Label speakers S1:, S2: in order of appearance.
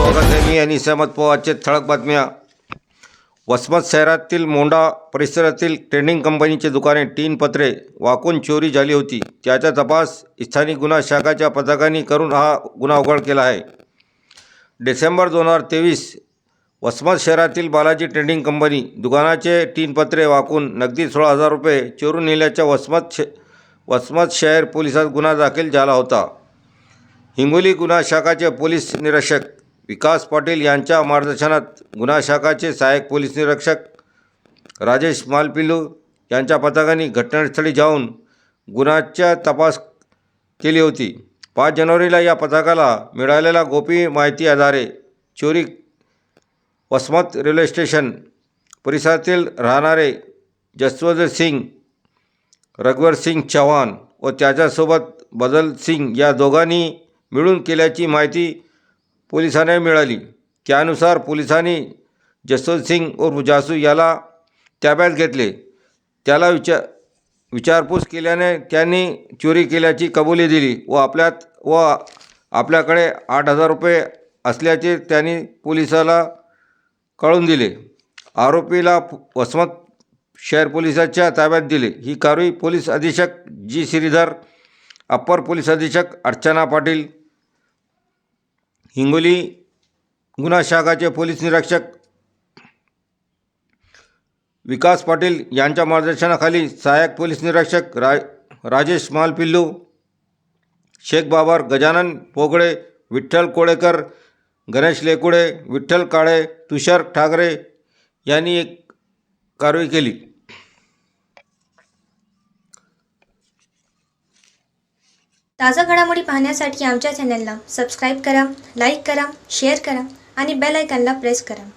S1: स्वागत आहे. मी आणि सहमत पोहाचे ठळक बातम्या. वसमत शहरातील मोंडा परिसरातील ट्रेडिंग कंपनीचे दुकाने टीन पत्रे वाकून चोरी झाली होती. त्याचा तपास स्थानिक गुन्हा शाखाच्या पथकाने करून हा गुन्हा उघड केला आहे. डिसेंबर 2023 वसमत शहरातील बालाजी ट्रेडिंग कंपनी दुकानाचे टीन पत्रे वाकून नगदी 16,000 रुपये चोरून नेल्याच्या वसमत शहर पोलिसात गुन्हा दाखल झाला होता. हिंगोली गुन्हा शाखाचे पोलीस निरीक्षक विकास पाटील यांच्या मार्गदर्शनात गुन्हा शाखाचे सहाय्यक पोलीस निरीक्षक राजेश मालपिल्लू यांच्या पथकाने घटनास्थळी जाऊन गुन्ह्याचा तपास केली होती. 5 जानेवारीला या पथकाला मिळालेल्या गोपनीय माहिती आधारे चोरी वसमत रेल्वे स्टेशन परिसरातील राहणारे जसवंत सिंग, रघुवर सिंग चव्हाण व त्याच्यासोबत बदल सिंग या दोघांनी मिळून केल्याची माहिती पोलिसांना मिळाली. त्यानुसार पोलिसांनी जसवंत सिंग उर्फ जासू याला ताब्यात घेतले. त्याला विचारपूस केल्याने त्यांनी चोरी केल्याची कबुली दिली व आपल्याकडे 8,000 रुपये असल्याचे त्यांनी पोलिसाला कळवून दिले. आरोपीला वसमत शहर पोलिसाच्या ताब्यात दिले. ही कारवाई पोलीस अधीक्षक जी श्रीधर, अप्पर पोलीस अधीक्षक अर्चना पाटील, हिंगोली गुन्हा शाखाचे पोलीस निरीक्षक विकास पाटील यांच्या मार्गदर्शनाखाली सहाय्यक पोलीस निरीक्षक राजेश मालपिल्लू, शेख बाबर, गजानन पोगळे, विठ्ठल कोळेकर, गणेश लेकुडे, विठ्ठल काळे, तुषार ठाकरे यांनी एक कारवाई केली.
S2: ताजा घडामोडी पाहण्यासाठी आमच्या चॅनलला सबस्क्राईब करा, लाईक करा, शेअर करा आणि बेल आयकॉनला प्रेस करा.